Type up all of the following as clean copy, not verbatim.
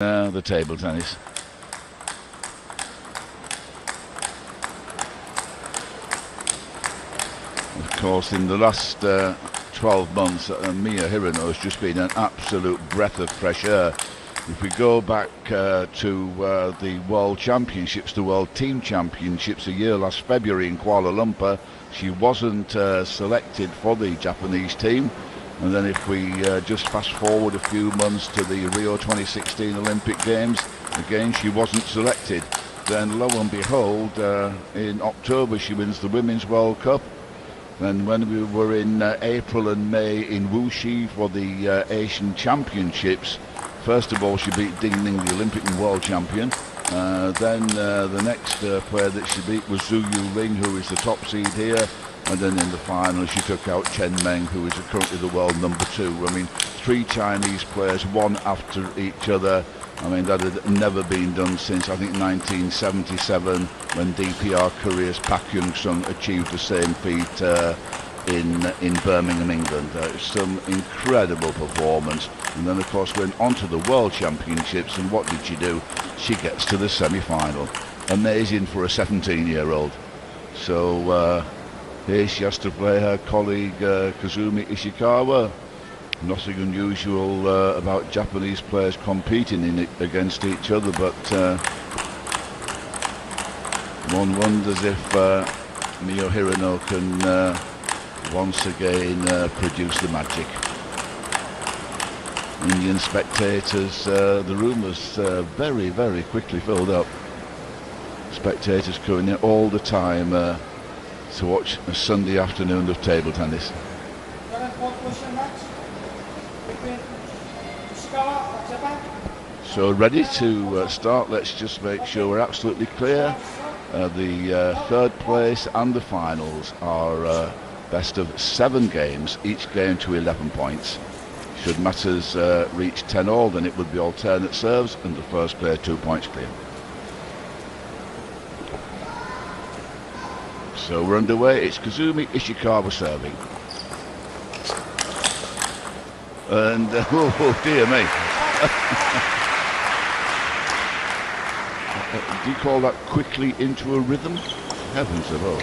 The table tennis. Of course, in the last 12 months, Miu Hirano has just been an absolute breath of fresh air. If we go back to the World Championships, the World Team Championships a year last February in Kuala Lumpur, she wasn't selected for the Japanese team. And then if we just fast forward a few months to the Rio 2016 Olympic Games, again she wasn't selected. Then lo and behold, in October she wins the Women's World Cup. Then when we were in April and May in Wuxi for the Asian Championships, first of all she beat Ding Ning, the Olympic and World Champion. Then the next player that she beat was Zhu Yuling, who is the top seed here. And then in the final she took out Chen Meng, who is currently the world #2. I mean, 3 Chinese players, one after each other. I mean, that had never been done since, I think, 1977, when DPR Korea's Park Young-sung achieved the same feat in Birmingham, England. It's some incredible performance. And then, of course, went on to the World Championships, and what did she do? She gets to the semi-final. Amazing for a 17-year-old. So, here she has to play her colleague Kasumi Ishikawa. Nothing unusual about Japanese players competing against each other, but one wonders if Miu Hirano can once again produce the magic. Indian spectators, the room was very, very quickly filled up. Spectators coming in all the time to watch a Sunday afternoon of table tennis. So ready to start. Let's just make sure we're absolutely clear. The 3rd place and the finals are best of 7 games, each game to 11 points. Should matters reach 10 all, then it would be alternate serves and the first player 2 points clear. So we're underway. It's Kasumi Ishikawa serving. And, oh dear me. Do you call that quickly into a rhythm? Heavens above.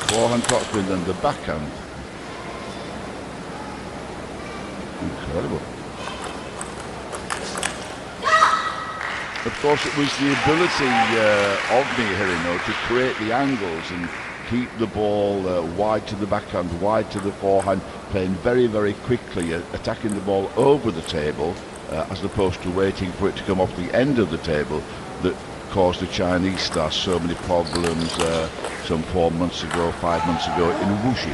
Forehand topspin and the backhand. Incredible. Of course, it was the ability of Miu Hirano to create the angles and keep the ball wide to the backhand, wide to the forehand, playing very, very quickly, attacking the ball over the table, as opposed to waiting for it to come off the end of the table, that caused the Chinese stars so many problems some 4 months ago, 5 months ago in Wuxi.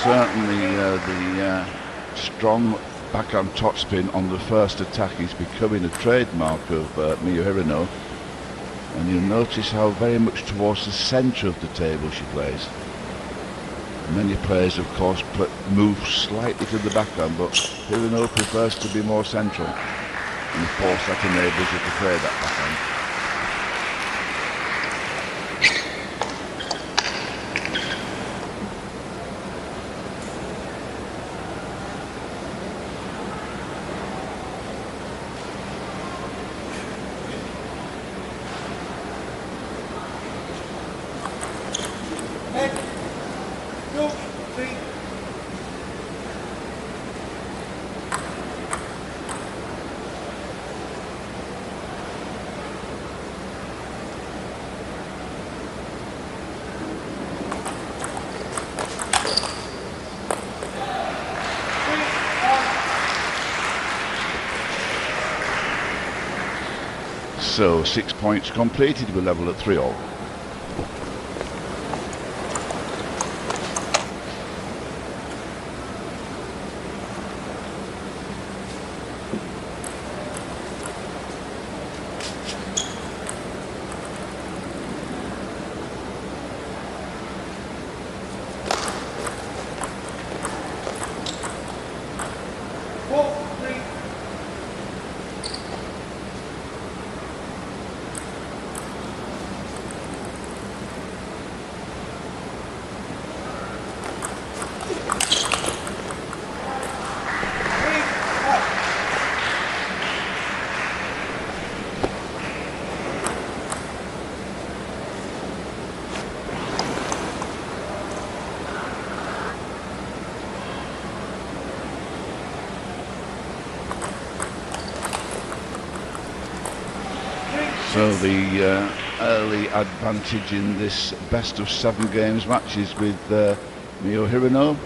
Certainly the strong backhand topspin on the first attack is becoming a trademark of Miu Hirano, and you'll notice how very much towards the centre of the table she plays. Many players, of course, move slightly to the backhand, but Hirano prefers to be more central, and of course that enables her to play that backhand. So 6 points completed, we're level at 3 all. So the early advantage in this best of 7 games match is with Miu Hirano.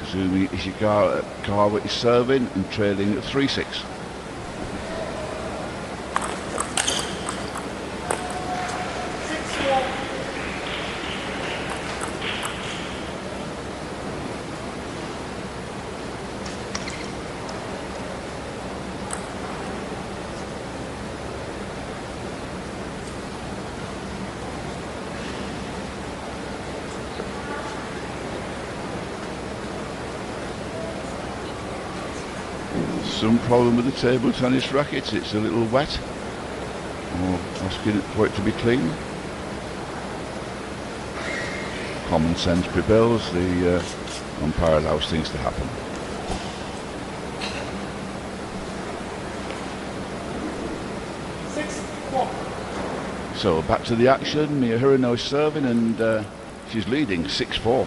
Kasumi Ishikawa is serving and trailing at 3-6. Some problem with the table tennis rackets, it's a little wet, or asking for it to be clean. Common sense prevails, the umpire allows things to happen. So back to the action, Miu Hirano is serving and she's leading 6-4.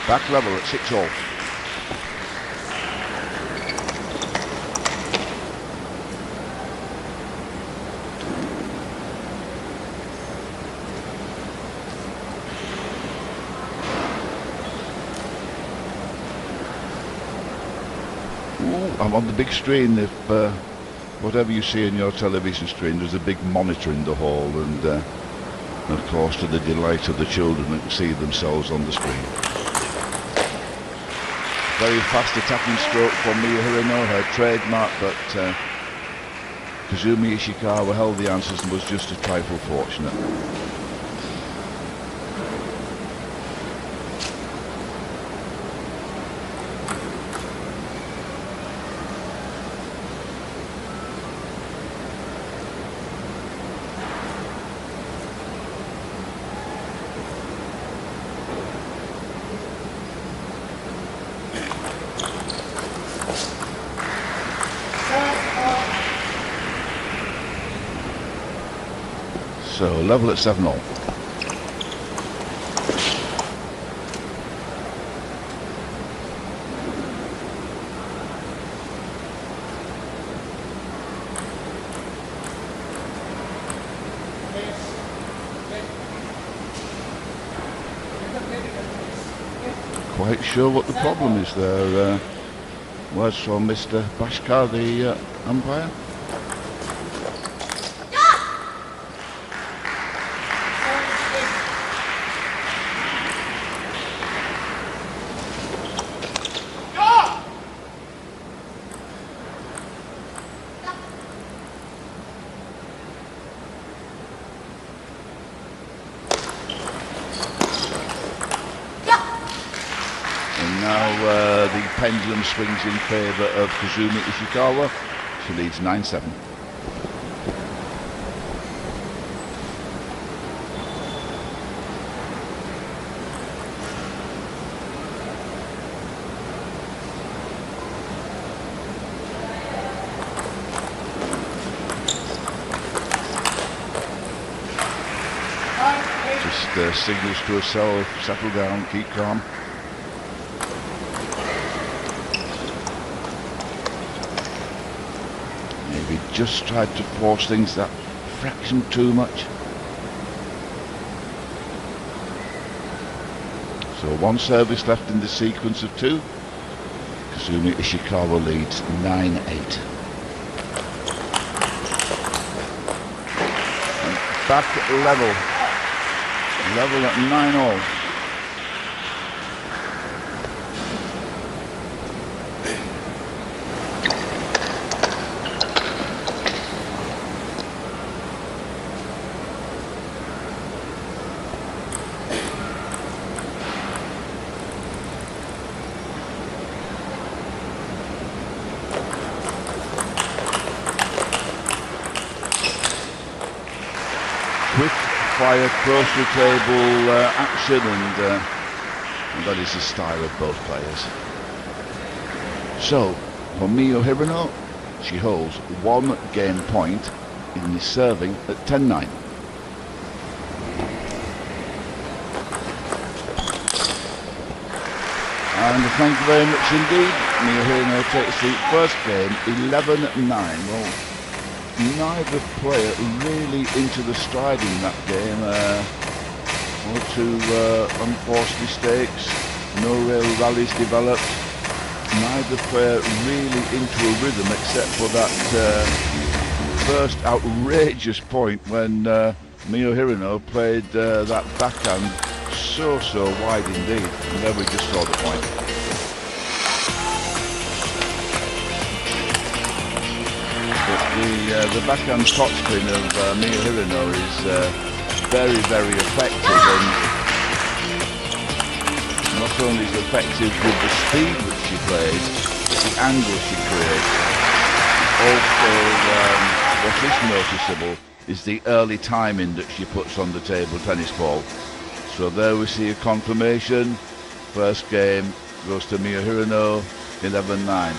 Back level at 6-all. I'm on the big screen. If whatever you see on your television screen, there's a big monitor in the hall, and of course to the delight of the children that can see themselves on the screen. Very fast attacking stroke from Miu Hirano, her trademark, but Kasumi Ishikawa held the answers and was just a trifle fortunate. So level at 7-all. Quite sure what the problem is there. Words from Mr. Bashkar, the umpire. The pendulum swings in favour of Kasumi Ishikawa. She leads 9-7. Just signals to herself, settle down, keep calm. Maybe just tried to force things that fraction too much. So one service left in the sequence of 2. Kasumi Ishikawa leads 9-8. And back level at 9-all. Quick fire, close to table action, and that is the style of both players. So, for Miu Hirano, she holds 1 game point in the serving at 10-9. And thank you very much indeed. Miu Hirano takes the first game 11-9. Well, neither player really into the stride in that game. One or two unforced mistakes, no real rallies developed. Neither player really into a rhythm except for that first outrageous point when Miu Hirano played that backhand so wide indeed, and then we just saw the point. But the backhand topspin of Miu Hirano is very effective, and not only is it effective with the speed that she plays, the angle she creates. Also, what is noticeable is the early timing that she puts on the table tennis ball. So there we see a confirmation. First game goes to Miu Hirano, 11-9.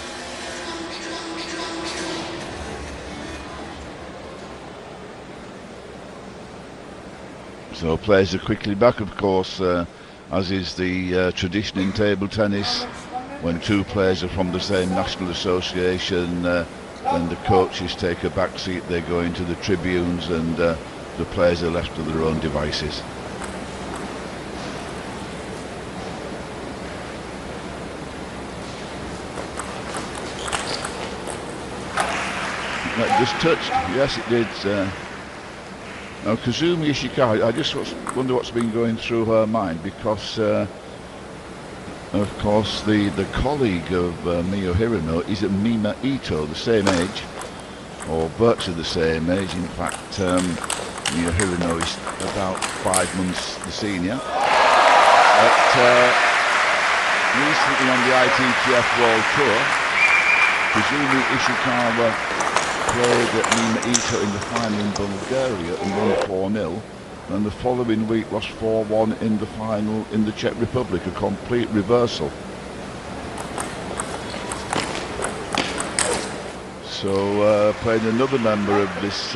So players are quickly back, of course, as is the tradition in table tennis. When two players are from the same national association, then the coaches take a back seat, they go into the tribunes, and the players are left to their own devices. That just touched, yes it did. Now Kasumi Ishikawa, I just wonder what's been going through her mind, because of course the colleague of Miu Hirano is Mima Ito, the same age, or virtually the same age. In fact, Miu Hirano is about 5 months the senior. But recently on the ITTF World Tour, Kasumi Ishikawa played Mima Ito in the final in Bulgaria and won 4-0, and the following week lost 4-1 in the final in the Czech Republic, a complete reversal. So played another member of this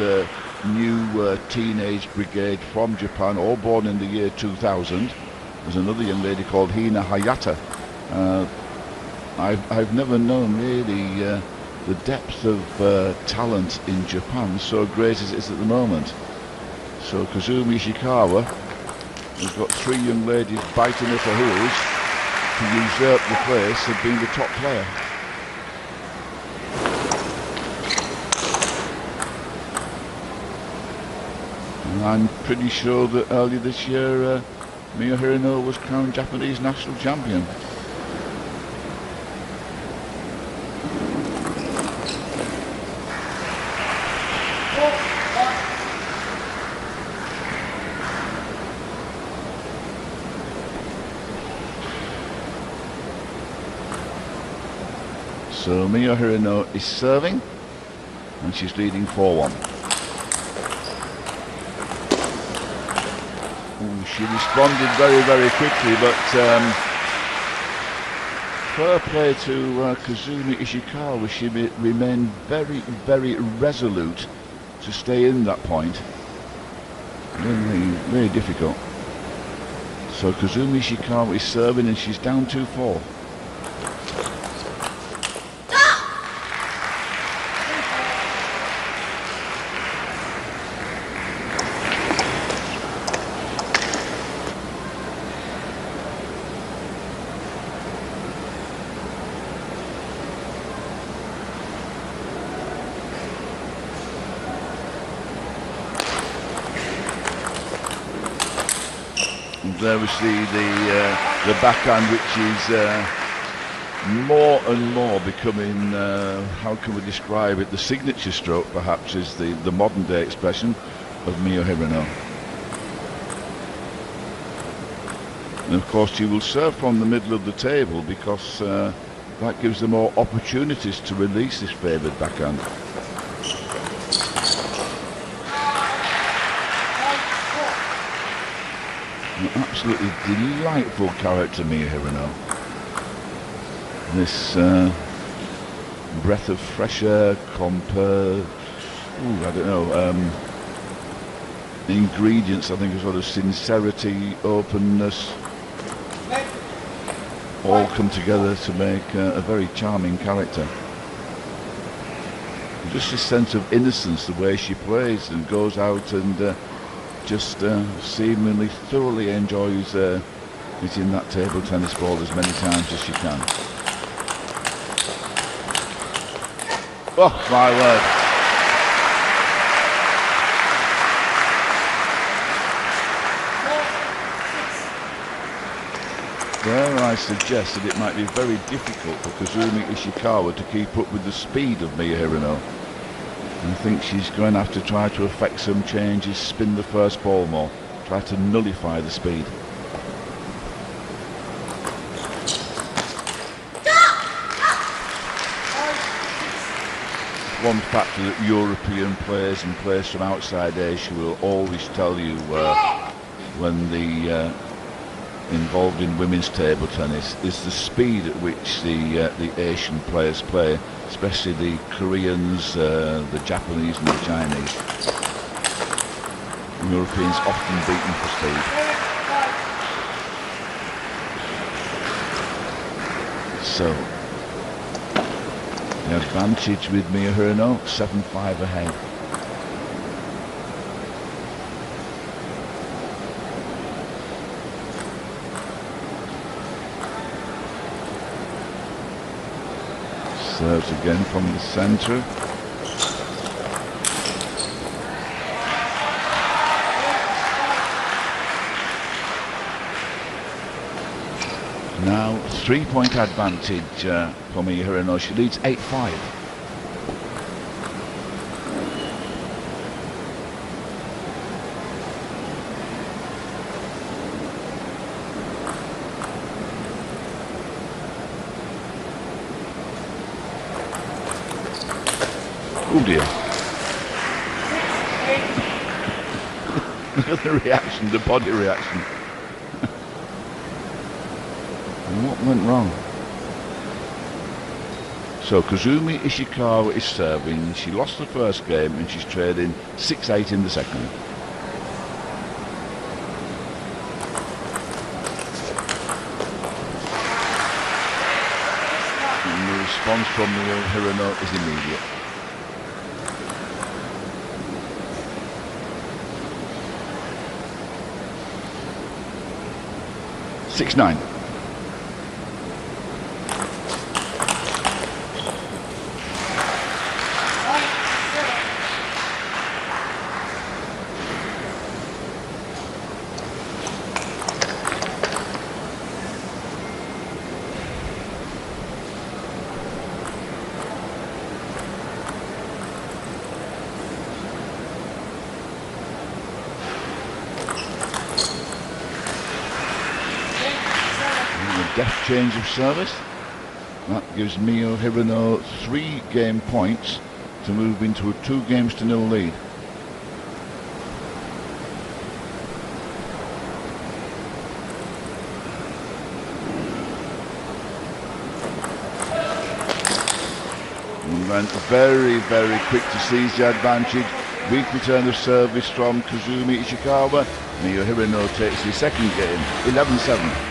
new teenage brigade from Japan, all born in the year 2000. There's another young lady called Hina Hayata. I've never known really the depth of talent in Japan so great as it is at the moment. So Kasumi Ishikawa has got 3 young ladies biting at her heels to usurp the place of being the top player. And I'm pretty sure that earlier this year Miu Hirano was crowned Japanese national champion. So Miu Hirano is serving, and she's leading 4-1. She responded very quickly, but fair play to Kasumi Ishikawa. She remained very resolute to stay in that point. Really difficult. So Kasumi Ishikawa is serving, and she's down 2-4. There we see the backhand, which is more and more becoming, how can we describe it, the signature stroke perhaps is the modern day expression of Miu Hirano. And of course she will serve from the middle of the table, because that gives them more opportunities to release this favoured backhand. An absolutely delightful character, Miu Hirano. This breath of fresh air compared, I don't know, ingredients, I think, a sort of sincerity, openness, all come together to make a very charming character. Just a sense of innocence, the way she plays and goes out and just seemingly thoroughly enjoys hitting that table tennis ball as many times as she can. Oh my word! There I suggest that it might be very difficult for Kasumi Ishikawa to keep up with the speed of Miu Hirano. I think she's going to have to try to effect some changes, spin the first ball more, try to nullify the speed. One factor that European players and players from outside Asia will always tell you when the involved in women's table tennis is the speed at which the Asian players play, especially the Koreans, the Japanese and the Chinese. Europeans often beaten for speed. So, the advantage with Miu Hirano, 7-5 ahead. Serves again from the centre. Now 3-point advantage for Miu Hirano. She leads 8-5. Oh dear. Look at the reaction, the body reaction. What went wrong? So Kasumi Ishikawa is serving. She lost the first game and she's trading 6-8 in the second. And the response from Miu Hirano is immediate. 6-9. Deft change of service. That gives Miu Hirano 3 game points to move into a 2-0 lead. And went very, very quick to seize the advantage. Weak return of service from Kasumi Ishikawa. Miu Hirano takes the second game, 11-7.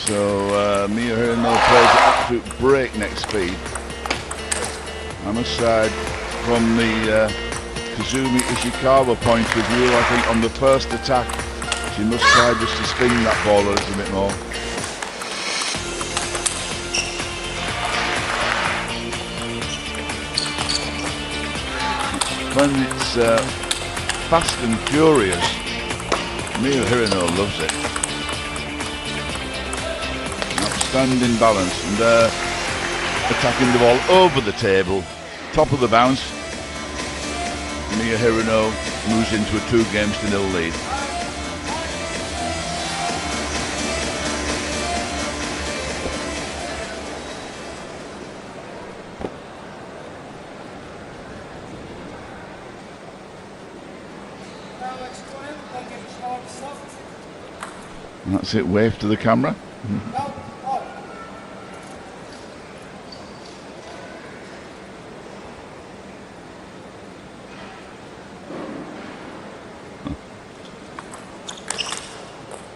So Miu Hirano plays at absolute breakneck speed. I must say, from the Kasumi Ishikawa point of view, I think on the first attack she must try just to spin that ball a little bit more. When it's fast and furious, Miu Hirano loves it. Outstanding balance and attacking the ball over the table, top of the bounce. Miu Hirano moves into a 2-0 lead. And that's it, wave to the camera.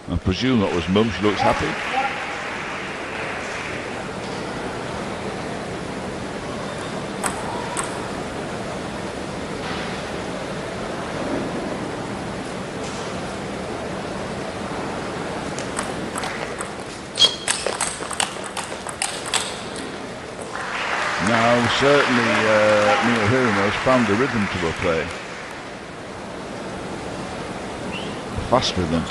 I presume that was Mum, she looks happy. Now certainly Miu Hirano's found the rhythm to her play. Fast rhythm.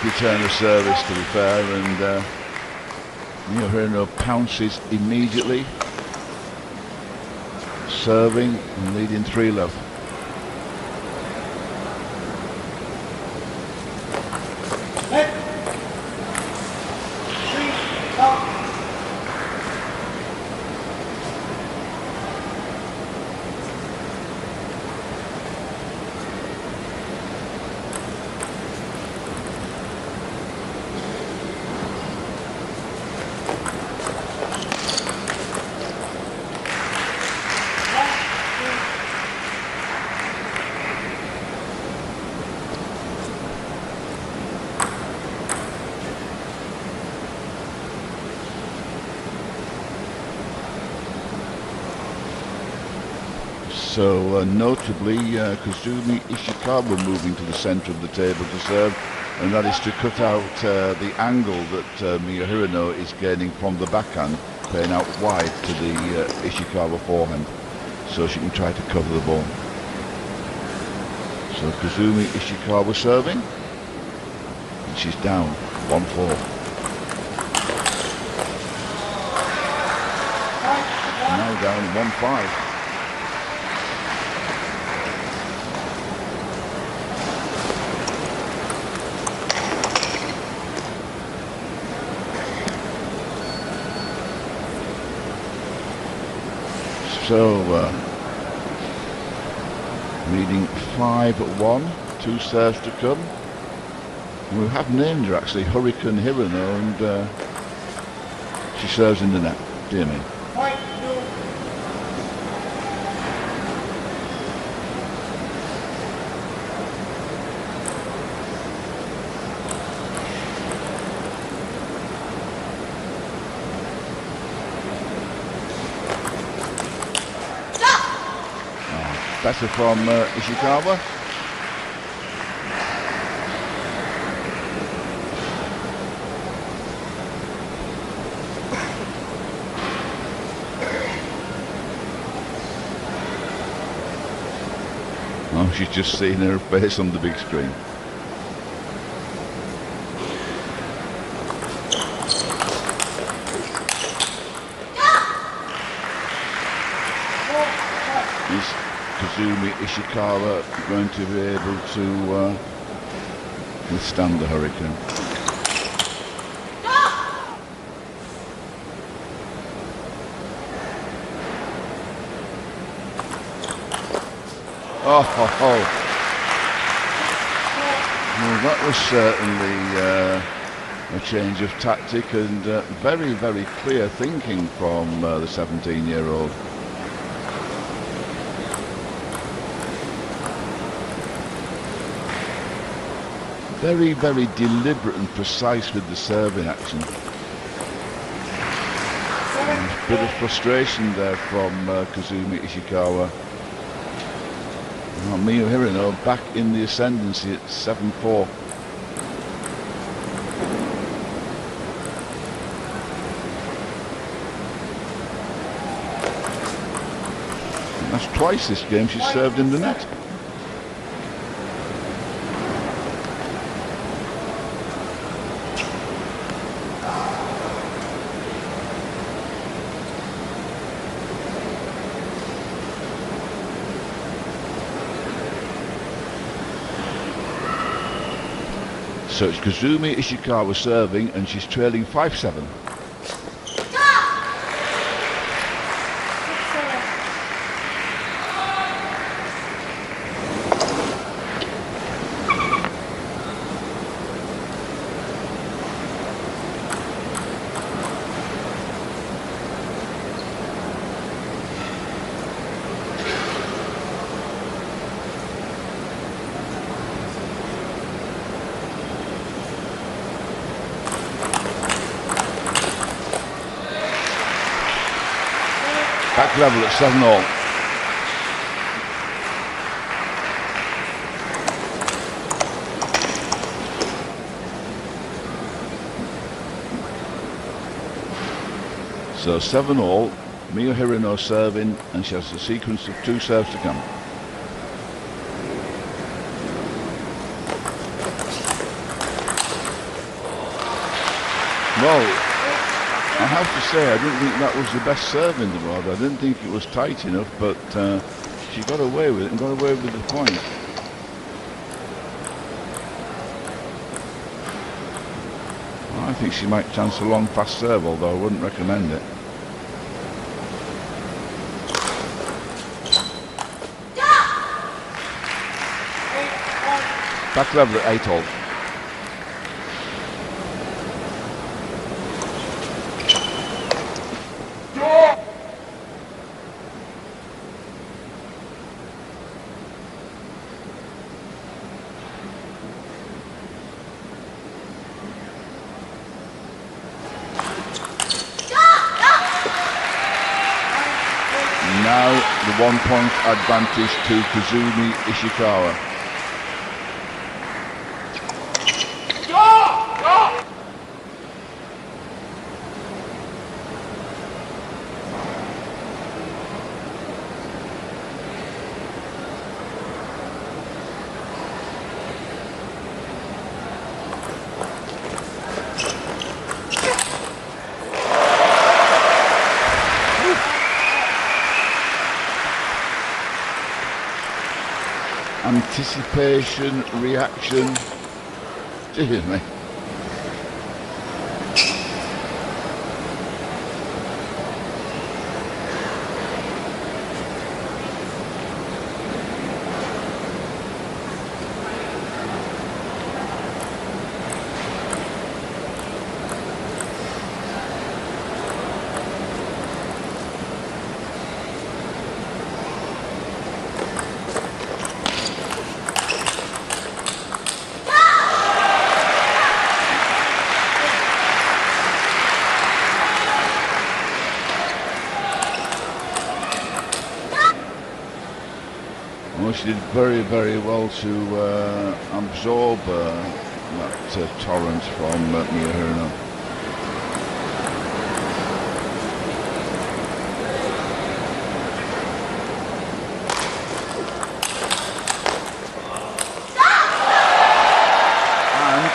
Return of service, to be fair, and Miu Hirano pounces immediately, serving and leading 3-love. So notably Kasumi Ishikawa moving to the centre of the table to serve, and that is to cut out the angle that Miu Hirano is gaining from the backhand, playing out wide to the Ishikawa forehand, so she can try to cover the ball. So Kasumi Ishikawa serving, and she's down 1-4. Now down 1-5. So, leading 5-1, 2 serves to come. We have named her actually Hurricane Hirano, and she serves in the net. Dear me. Better from Ishikawa. Oh, she's just seeing her face on the big screen. Kasumi Ishikawa going to be able to withstand the hurricane. Oh, ho, ho. Well, that was certainly a change of tactic and very, very clear thinking from the 17-year-old. Very, very deliberate and precise with the serving action. A bit of frustration there from Kasumi Ishikawa. Miu Hirano back in the ascendancy at 7-4. And that's twice this game she's served in the net. So it's Kasumi Ishikawa serving, and she's trailing 5-7. Back level at 7-all. So 7-all, Miu Hirano serving, and she has a sequence of 2 serves to come. Well, I have to say, I didn't think that was the best serve in the world. I didn't think it was tight enough, but she got away with it and got away with the point. I think she might chance a long fast serve, although I wouldn't recommend it. Back level at 8-all. Now the 1 point advantage to Kasumi Ishikawa. Anticipation, reaction, dear me. Well, she did very, very well to absorb that torrent from Miu Hirano. And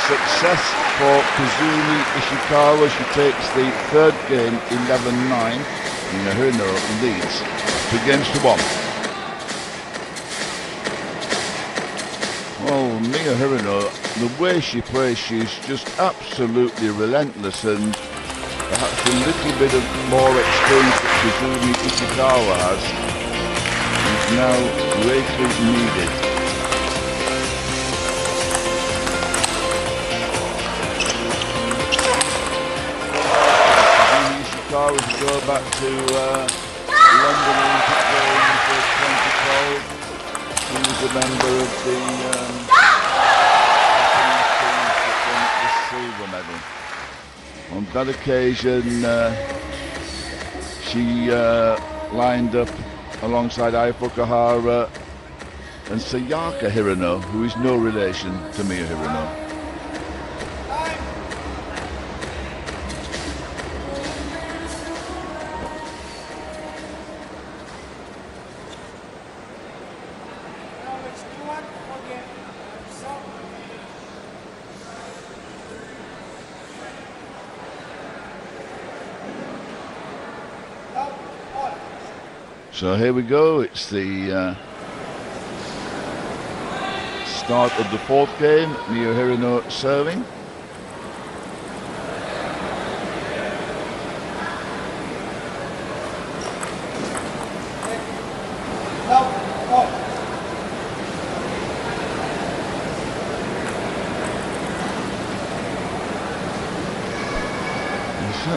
success for Kasumi Ishikawa. She takes the 3rd game 11-9. Miu Hirano leads 2 games to 1. Well, Miu Hirano, the way she plays, she's just absolutely relentless, and perhaps a little bit of more experience that Kasumi Ishikawa has is now greatly needed. Kasumi Ishikawa to go back to London Olympic Games of 2012. He was a member of the silver medal. On that occasion, she lined up alongside Ai Fukuhara and Sayaka Hirano, who is no relation to Miu Hirano. So here we go, it's the start of the fourth game. Miu Hirano serving.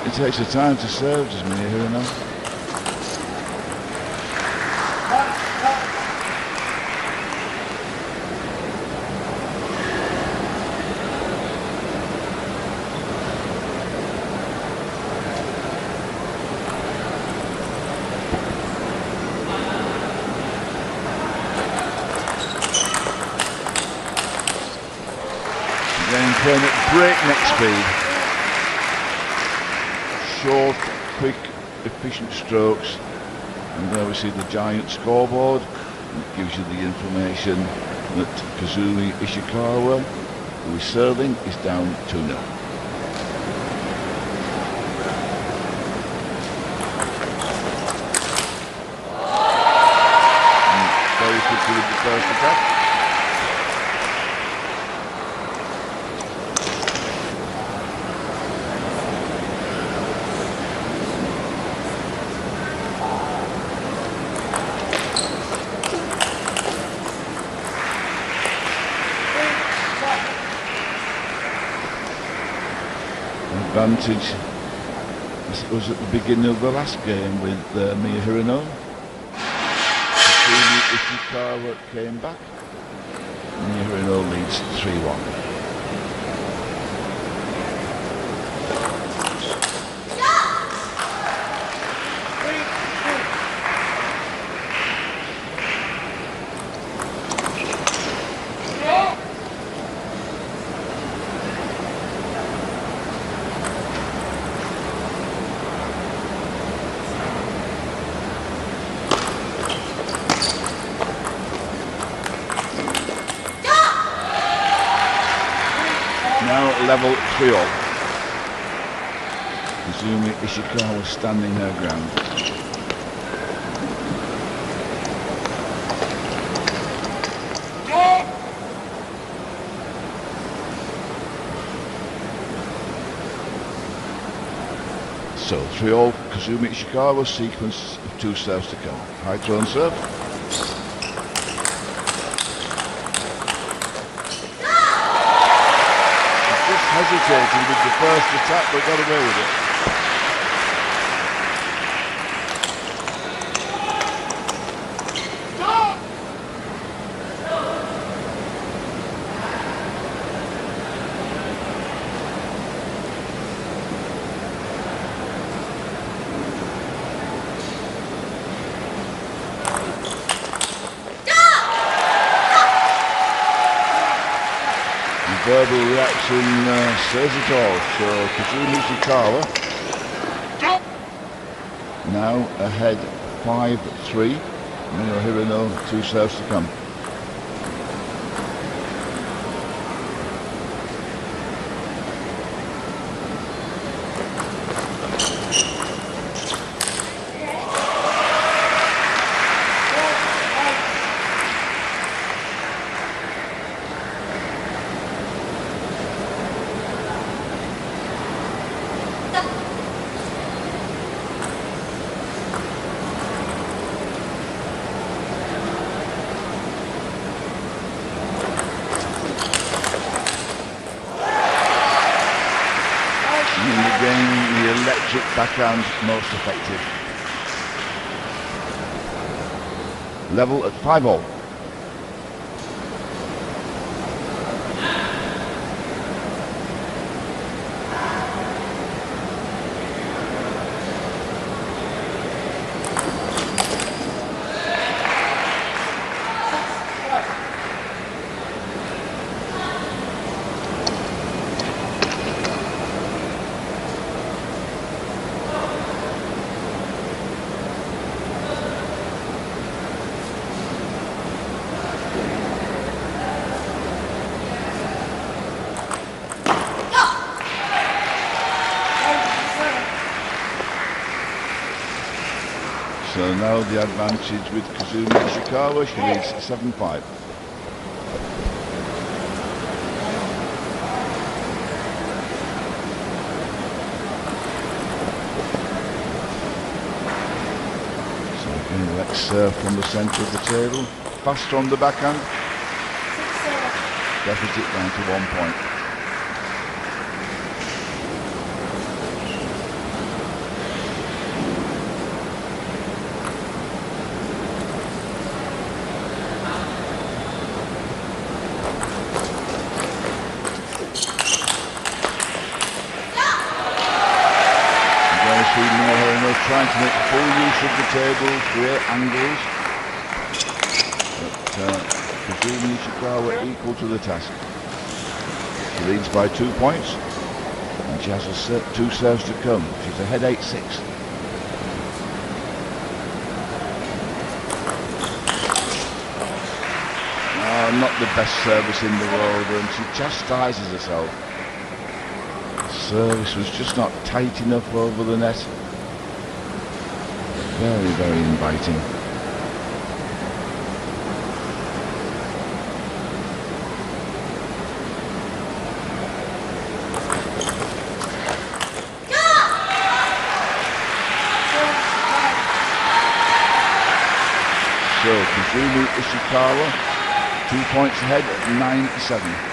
It takes the time to serve, does Miu Hirano? Again, playing at breakneck speed. Short, quick, efficient strokes, and there we see the giant scoreboard. It gives you the information that Kasumi Ishikawa, who is serving, is down 2-0. Very quickly with the first attack. Advantage as it was at the beginning of the last game with Miu Hirano. Ishikawa came back. Miu Hirano leads 3-1. Now level 3-all. Kasumi Ishikawa standing her ground. So 3-all, Kasumi Ishikawa, sequence of 2 serves to come. High thrown serve. Hesitating with the first attack, but got away with it. Verbal reaction says it all. So Kasumi Ishikawa now ahead 5-3. Miu Hirano 2 serves to come. Electric backhand most effective. Level at 5-all. So now the advantage with Kasumi Ishikawa, she leads 7-5. from the centre of the table. Faster on the backhand. Deficit down to 1 point. Trying to make full use of the table, create angles, but Kasumi Ishikawa equal to the task. She leads by 2 points, and she has two serves to come. She's ahead 8-6. Not the best service in the world, and she chastises herself. The service was just not tight enough over the net. Very, very inviting. So Kasumi Ishikawa, 2 points ahead at 9-7.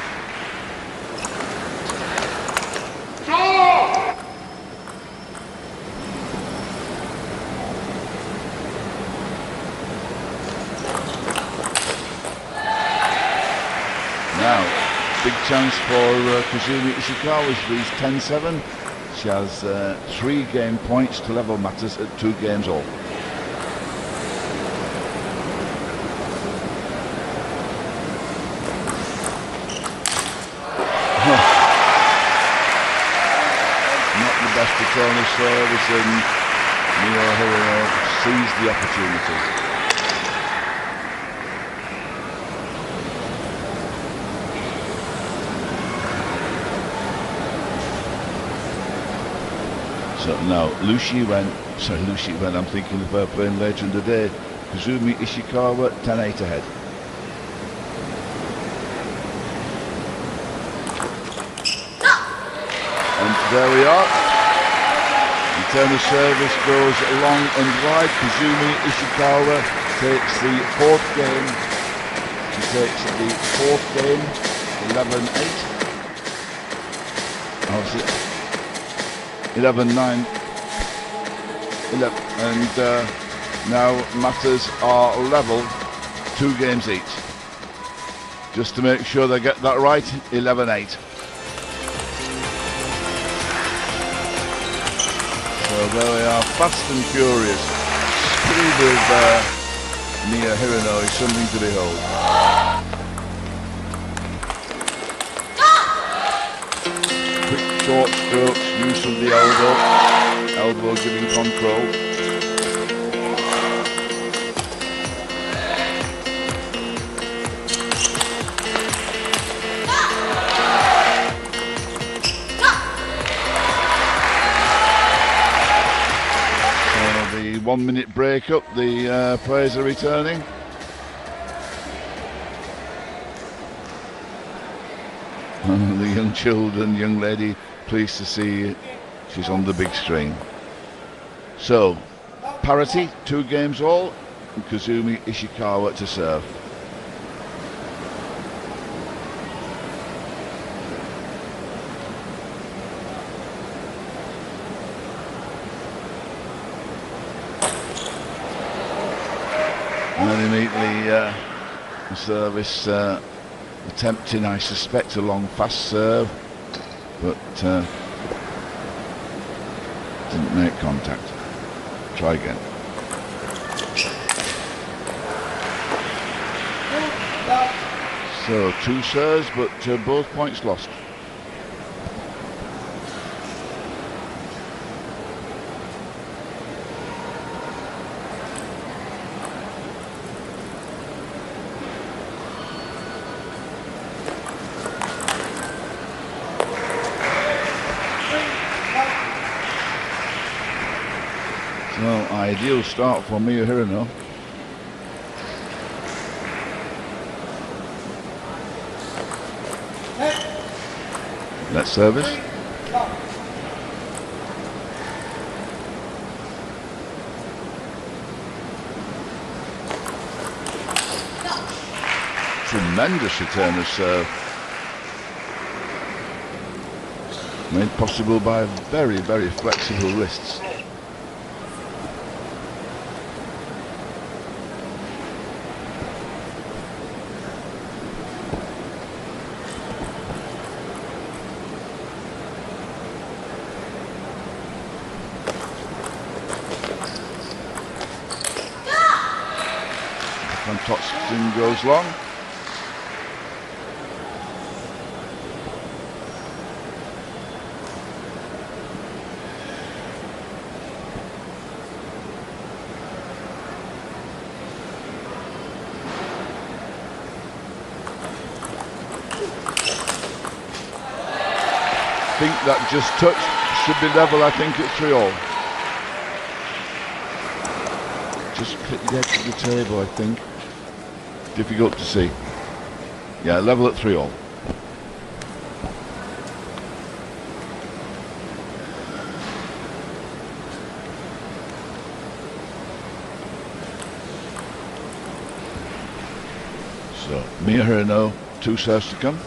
Big chance for Kasumi Ishikawa. She leads 10-7. She has 3 game points to level matters at 2 games all. Not the best return of service, and Miu Hirano seized the opportunity. So now Lucy Wen, I'm thinking of her playing later in the day. Kasumi Ishikawa 10-8 ahead. And there we are. Return of service goes long and wide. Kasumi Ishikawa takes the 4th game. She takes the 4th game, 11-8. How's it? 11-9, and now matters are level, 2 games each. Just to make sure they get that right, 11-8. So there we are, fast and furious. Speed of Miu Hirano is something to behold. Short strokes, use of the elbow giving control. So the 1 minute break up, the players are returning. The young lady, pleased to see she's on the big screen. So, parity, 2 games all, and Kasumi Ishikawa to serve. And immediately the service attempting, I suspect, a long fast serve, but didn't make contact. Try again. So 2 serves, but both points lost. Well, ideal start for Miu Hirano. That service. tremendous return of serve. Made possible by very, very flexible wrists. And Topspin goes long. I think that just touched, should be level, I think, at 3-all. Just click the edge of the table, I think. Difficult to see. Yeah, level at 3-all. So, Miu Hirano, 2 serves to come.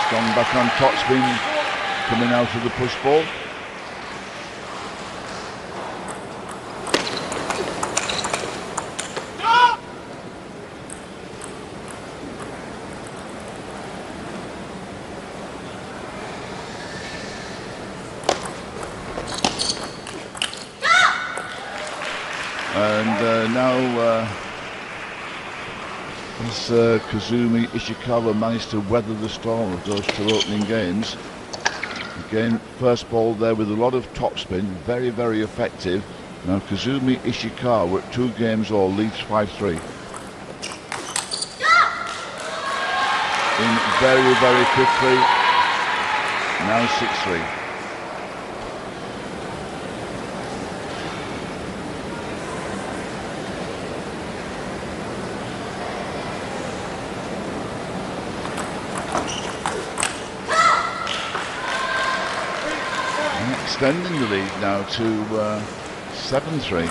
Strong back on topspin, coming out of the push ball. And now as Kasumi Ishikawa managed to weather the storm of those 2 opening games. Again, first ball there with a lot of topspin, very, very effective. Now Kasumi Ishikawa at 2 games all leads 5-3. In very, very quickly. Now 6-3. Extending the lead now to 7-3.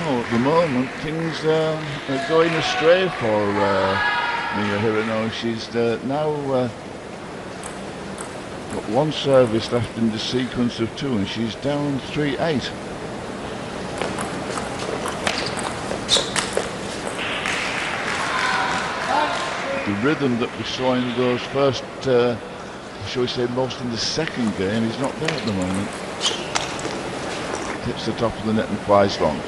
At the moment things are going astray for Miu Hirano. She's now got 1 service left in the sequence of 2 and she's down 3-8. The rhythm that we saw in those first, shall we say most in the second game, is not there at the moment. Hits the top of the net and flies long.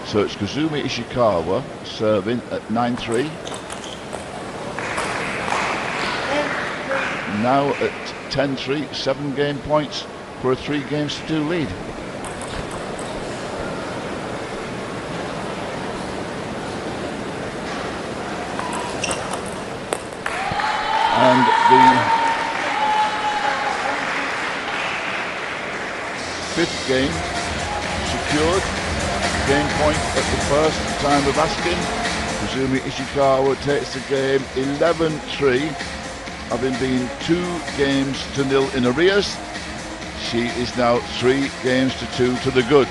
So it's Kasumi Ishikawa serving at 9-3. Now at 10-3, 7 game points for a 3 games to 2 lead. And the 5th game secured. Game point at the first time of asking. Kasumi Ishikawa takes the game 11-3. Having been 2 games to 0 in arrears, she is now 3 games to 2 to the good.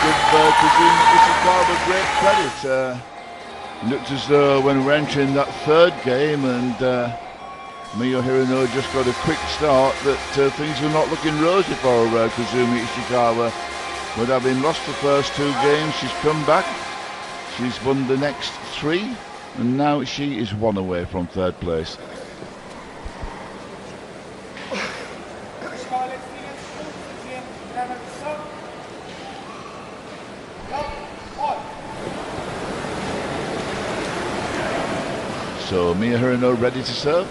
Give Kasumi Ishikawa great credit. Looked as though when we're entering that 3rd game and Miu Hirano just got a quick start that things were not looking rosy for Kasumi Ishikawa. But having lost the first 2 games, she's come back. She's won the next 3 and now she is 1 away from 3rd place. So Miu Hirano ready to serve.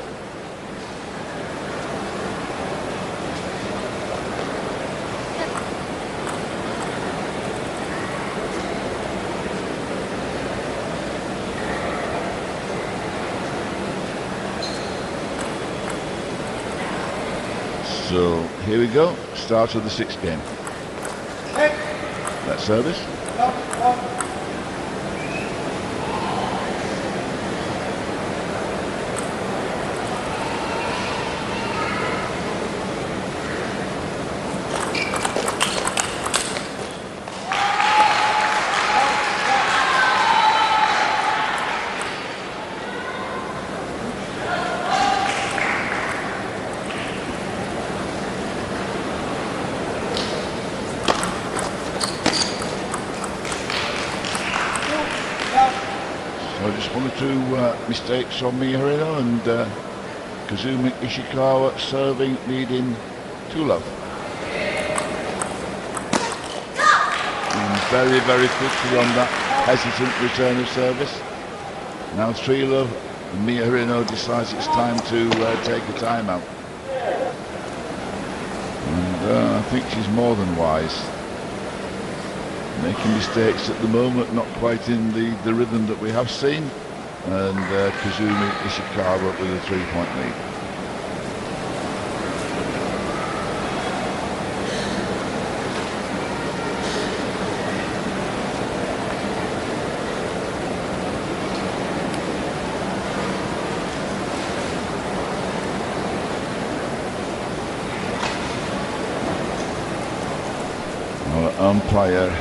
So here we go, start of the 6th game. That service. So just one or two mistakes from Miu Hirano, and Kasumi Ishikawa serving, leading 2-love. And very, very quickly on that hesitant return of service. Now 3-love, and Miu Hirano decides it's time to take a timeout. And I think she's more than wise. Making mistakes at the moment, not quite in the rhythm that we have seen, and Kasumi Ishikawa with a 3-point lead. Our umpire,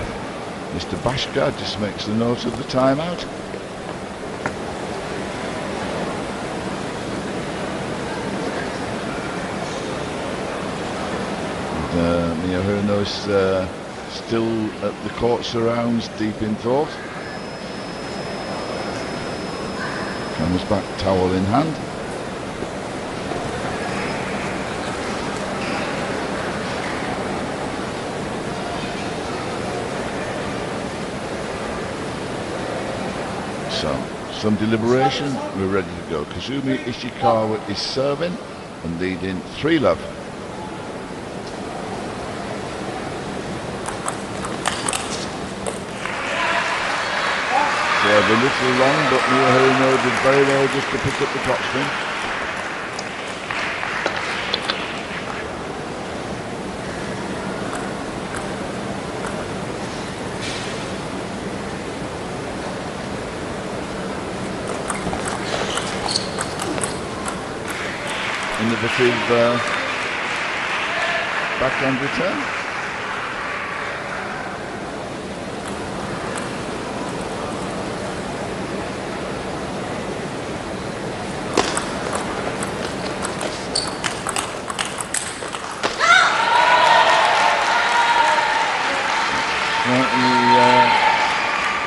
Mr. Bashka, just makes the note of the timeout. And Miu Hirano is still at the court surrounds, deep in thought. Comes back, towel in hand. So, some deliberation, we're ready to go. Kasumi Ishikawa is serving and leading 3-love. Serve a little long, but Miu Hirano did very well just to pick up the topspin. Innovative backhand return.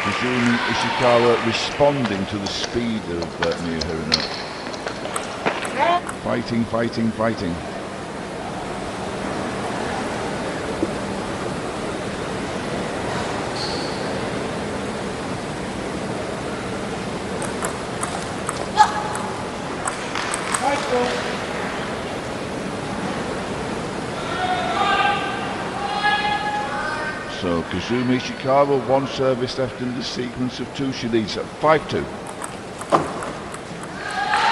Kasumi Ishikawa responding to the speed of Miu Hirano. Fighting, fighting, fighting. So Kasumi Ishikawa, one service left in the sequence of 2. She leads at 5-2.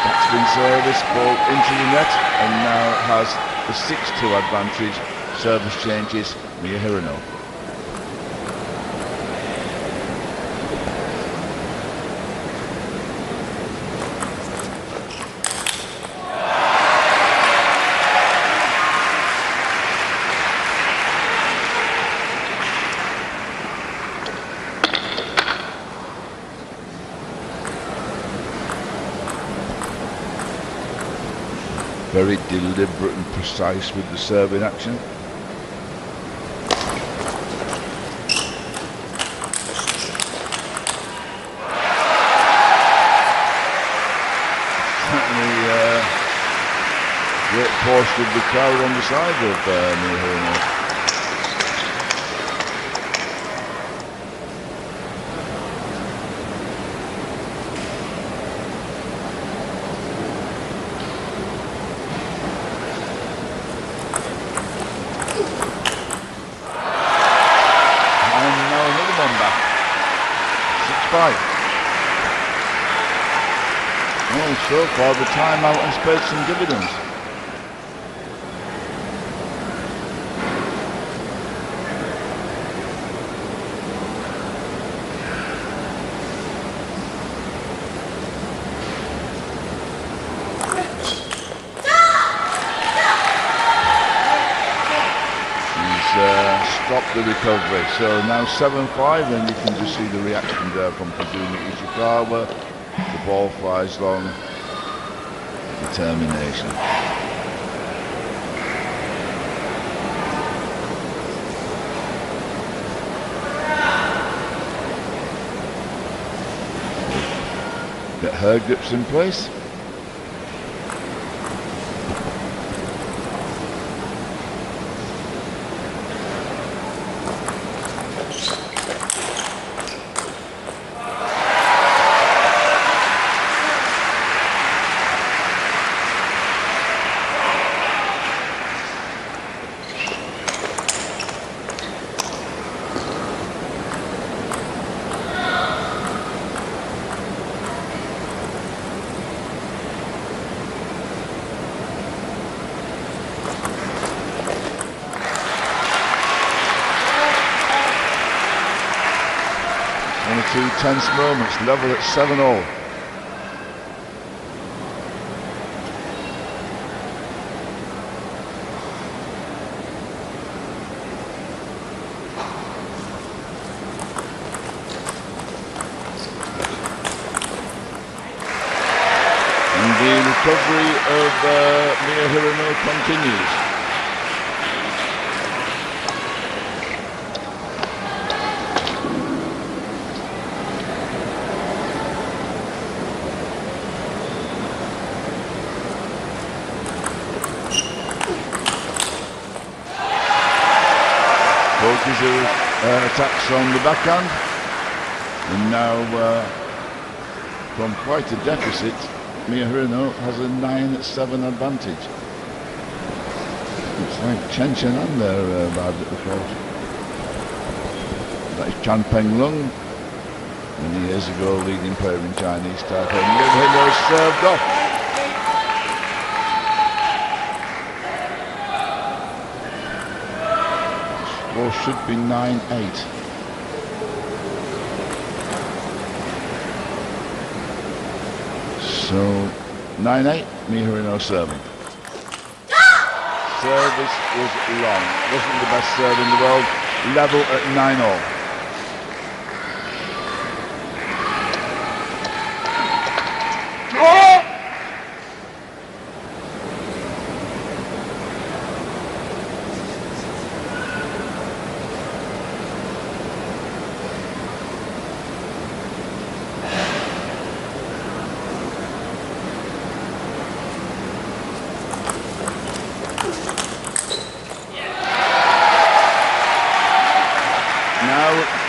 Backspin service, ball into the net, and now has the 6-2 advantage. Service changes, Miu Hirano. Very deliberate and precise with the serving action. Certainly great portion of the crowd on the side of Miu Hirano. Well, so far the timeout has paid some dividends. Stop the recovery. So now 7-5, and you can just see the reaction there from Kasumi Ishikawa. The ball flies long. Determination. Get her grips in place. Two tense moments, level at 7-all. And the recovery of Miu Hirano continues. Attacks on the backhand, and now from quite a deficit, Miu Hirano has a 9-7 advantage. It's like Chen Chenan there arrived at the court. That is Chan Peng Lung, many years ago leading player in Chinese Taipei. Miu Hirano served off. Score should be 9-8. So 9-8, Miu Hirano serving. Service was long. Wasn't the best serve in the world. Level at 9-all.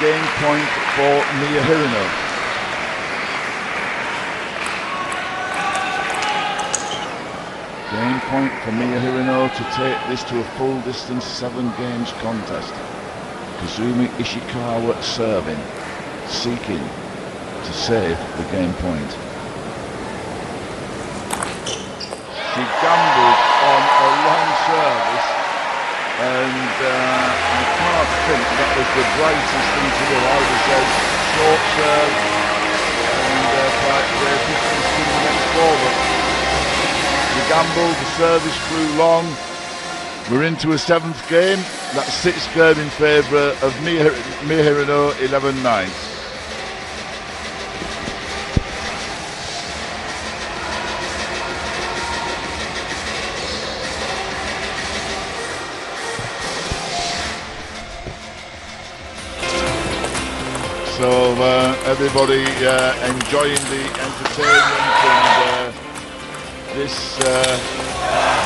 Game point for Miu Hirano. Game point for Miu Hirano to take this to a full distance 7 games contest. Kasumi Ishikawa serving, seeking to save the game point. She gambled on a long service, and I can't think that was the brightest thing to do. I would have said short serve and try to play distance to the next ball, but the gamble, the service flew long. We're into a 7th game. That's 6th game in favour of Miu Hirano, 11-9. So everybody enjoying the entertainment, and this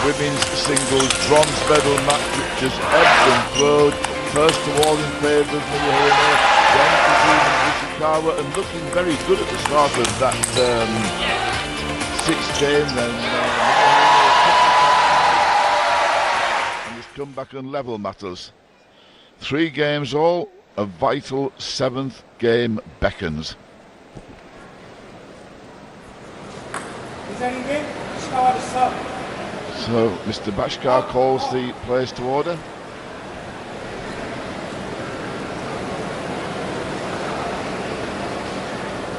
women's singles bronze medal match, which has ebbed and flowed. First of all in favour of Miu Hirano, then Kasumi Ishikawa, and looking very good at the start of that 6th game. Then and he's come back on level matters. 3 games all. A vital 7th game beckons. So Mr. Bashkar calls the players to order.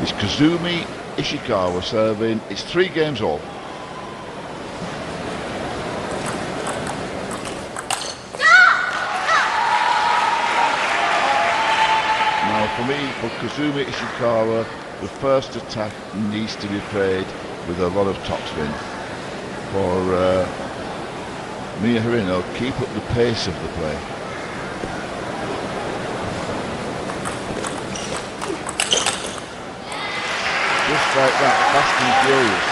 It's Kasumi Ishikawa serving. It's 3 games all. Now for me, for Kasumi Ishikawa, the first attack needs to be played with a lot of topspin. For Miu Hirano, keep up the pace of the play. Just like that, fast and furious.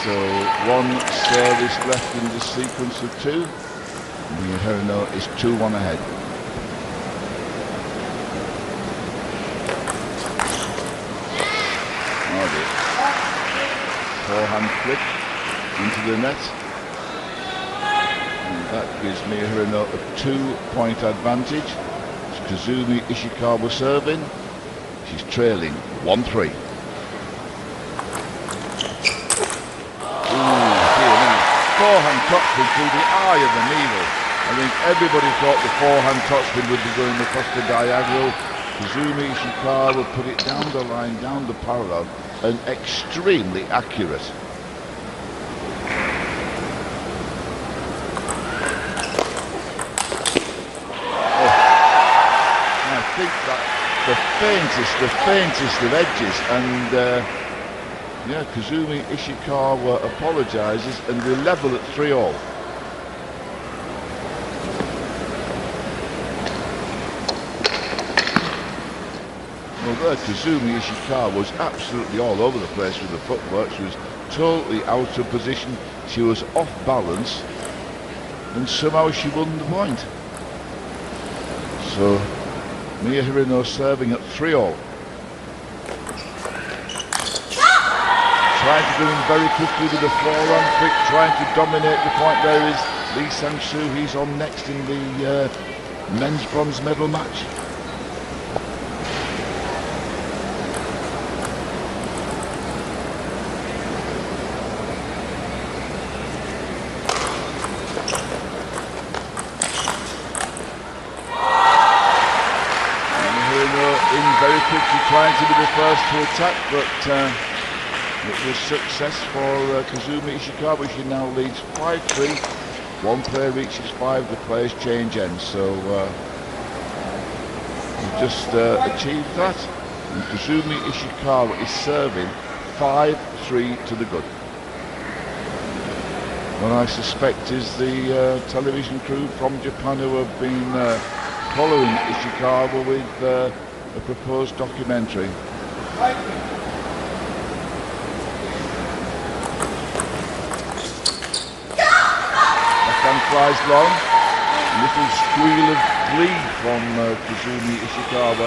So 1 service left in the sequence of 2. Miu Hirano is 2-1 ahead. Oh dear. Forehand flick into the net. And that gives Miu Hirano a 2-point advantage. It's Kasumi Ishikawa serving. She's trailing 1-3. Forehand topspin through the eye of the needle. I think everybody thought the forehand topspin would be going across the diagonal. Kasumi Ishikawa put it down the line, down the parallel, and extremely accurate. Oh. I think that the faintest of edges, and yeah, Kasumi Ishikawa apologises, and we're level at 3-all. Well, there Kasumi Ishikawa was absolutely all over the place with the footwork. She was totally out of position. She was off balance, and somehow she won the point. So Miu Hirano serving at 3-all. Trying to go in very quickly with the forehand flick, trying to dominate the point. There is Lee Sang-soo. He's on next in the men's bronze medal match. In very quickly, trying to be the first to attack, but it was success for Kasumi Ishikawa. She now leads 5-3. 1 player reaches 5, the players change ends. So we just achieved that. And Kasumi Ishikawa is serving 5-3 to the good. What I suspect is the television crew from Japan who have been following Ishikawa with a proposed documentary. Flies long, a little squeal of glee from Kasumi Ishikawa.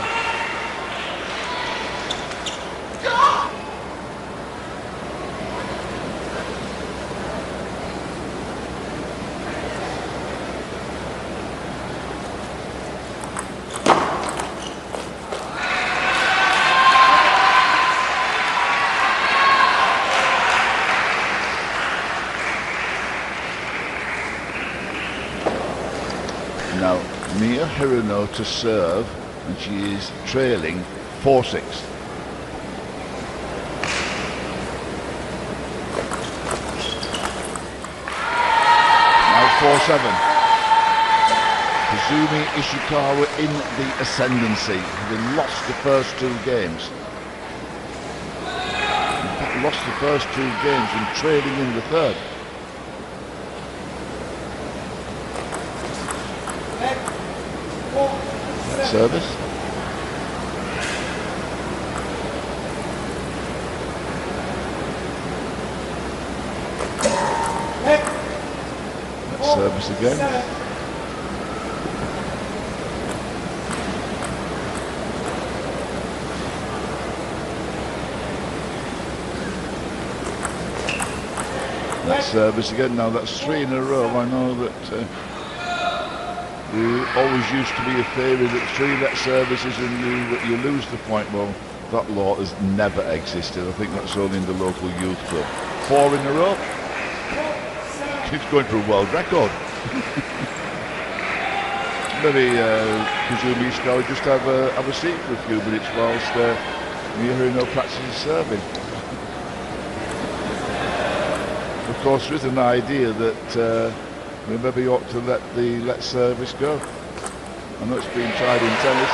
Now Miu Hirano to serve, and she is trailing 4-6. Now 4-7. Kasumi Ishikawa in the ascendancy, having lost the first 2 games. In fact, lost the first 2 games and trailing in the 3rd. Service. Service again. service again. Now that's 3 in a row. I know that we always used to be a theory that 3 let services and you lose the point. Well, that law has never existed. I think that's only in the local youth club. 4 in a row. It's going for a world record. Maybe Kasumi Ishikawa just have a seat for a few minutes whilst HIRANO practices serving. Of course, there is an idea that we maybe ought to let the service go. I know it's been tried in tennis.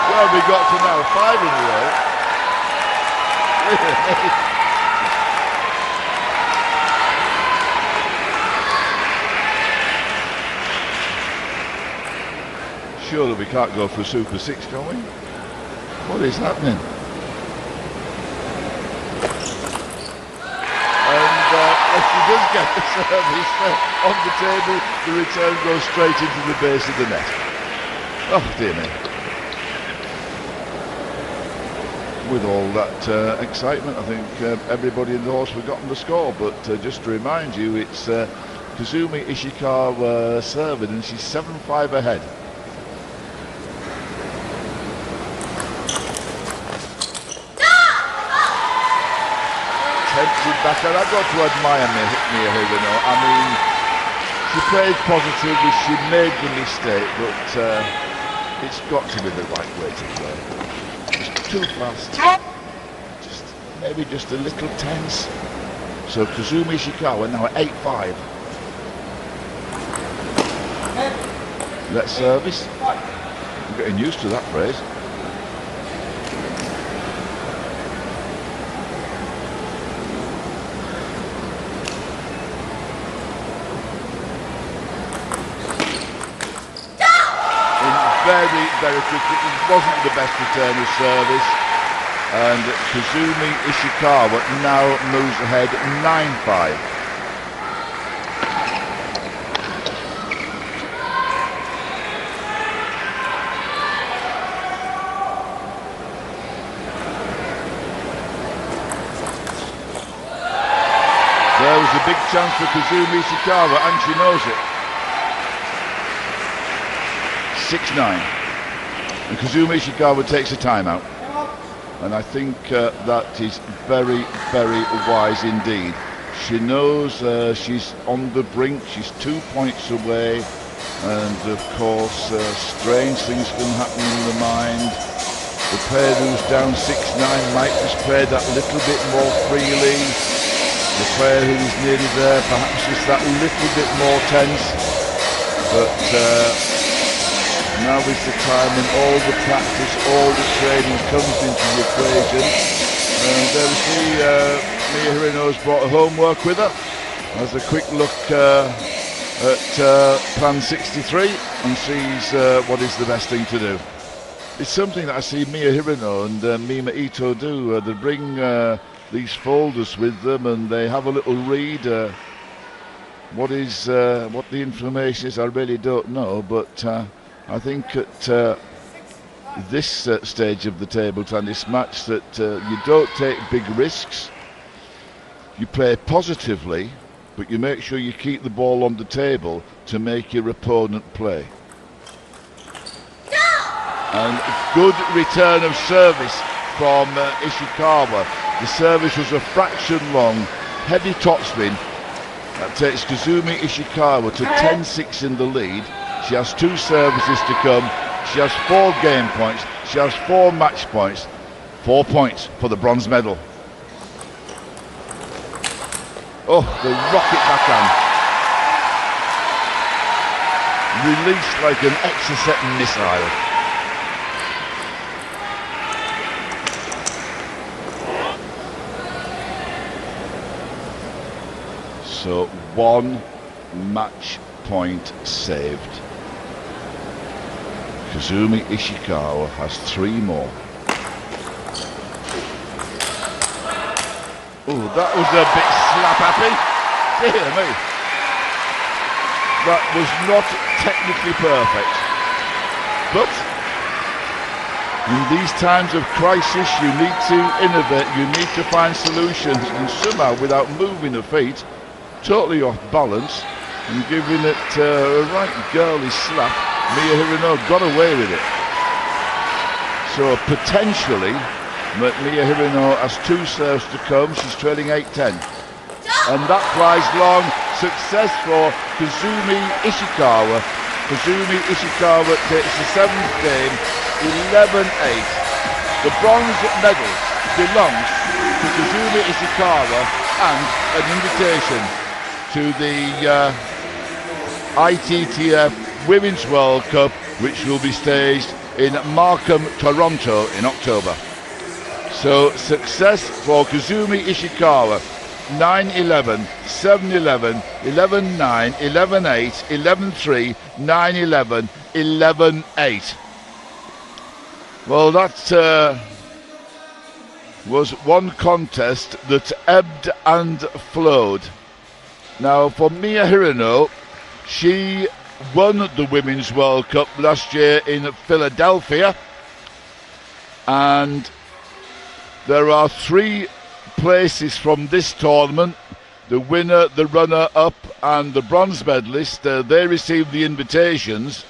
Well, we got to now 5 in a row. Surely we can't go for a Super 6, can we? What is happening? If she does get the service on the table, the return goes straight into the base of the net. Oh dear me. With all that excitement, I think everybody in the horse forgotten the score, but just to remind you, it's Kasumi Ishikawa serving, and she's 7-5 ahead. Tempted back, and I've got to admire Mia HIRANO. I mean, she played positively, she made the mistake, but it's got to be the right way to play. It's too fast, maybe just a little tense. So Kasumi Ishikawa now at 8-5. Let service. I'm getting used to that phrase. Very quick. It wasn't the best return of service, and Kasumi Ishikawa now moves ahead 9-5. There was a big chance for Kasumi Ishikawa, and she knows it. 6-9. And Kasumi Ishikawa takes a timeout, and I think that is very, very wise indeed. She knows she's on the brink, she's 2 points away, and of course strange things can happen in the mind. The player who's down 6-9 might just play that little bit more freely. The player who's nearly there perhaps just that little bit more tense, but now is the time when all the practice, all the training comes into the equation. And there we see Mia HIRANO's brought her homework with her. Has a quick look at plan 63 and sees what is the best thing to do. It's something that I see Mia HIRANO and Mima Ito do. They bring these folders with them and they have a little read. What the information is, I really don't know, but I think at this stage of the table tennis match that you don't take big risks, you play positively, but you make sure you keep the ball on the table to make your opponent play. And good return of service from Ishikawa. The service was a fraction long, heavy topspin. That takes Kasumi Ishikawa to 10-6 in the lead. She has 2 services to come. She has 4 game points. She has 4 match points. 4 points for the bronze medal. Oh, the rocket backhand. Released like an Exocet missile. So 1 match point saved. Kasumi Ishikawa has 3 more. Oh, that was a bit slap happy. Dear me. That was not technically perfect. But in these times of crisis, you need to innovate, you need to find solutions, and somehow, without moving a feet, totally off balance and giving it a right girly slap. Miu Hirano got away with it. So potentially, Miu Hirano has 2 serves to come. She's trailing 8-10. And that flies long. Success for Kasumi Ishikawa. Kasumi Ishikawa takes the 7th game, 11-8. The bronze medal belongs to Kasumi Ishikawa and an invitation to the ITTF Women's World Cup, which will be staged in Markham, Toronto in October. So success for Kasumi Ishikawa. 9-11, 7-11, 11-9, 11-8, 11-3, 9-11, 11-8. Well, that was one contest that ebbed and flowed. Now, for Miu Hirano, she won the Women's World Cup last year in Philadelphia, and there are 3 places from this tournament: the winner, the runner-up and the bronze medalist. They received the invitations,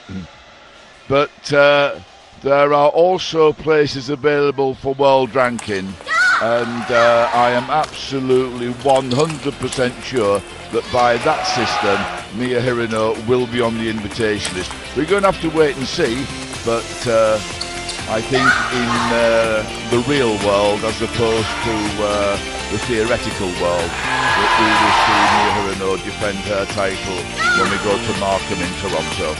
but there are also places available for world ranking, and I am absolutely 100% sure that by that system Miu Hirano will be on the invitation list. We're going to have to wait and see, but I think in the real world, as opposed to the theoretical world, that we will see Miu Hirano defend her title when we go to Markham in Toronto.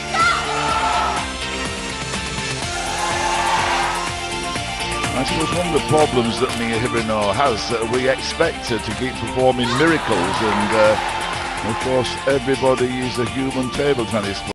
I suppose one of the problems that Miu Hirano has, we expect her to keep performing miracles, and of course everybody is a human table tennis player.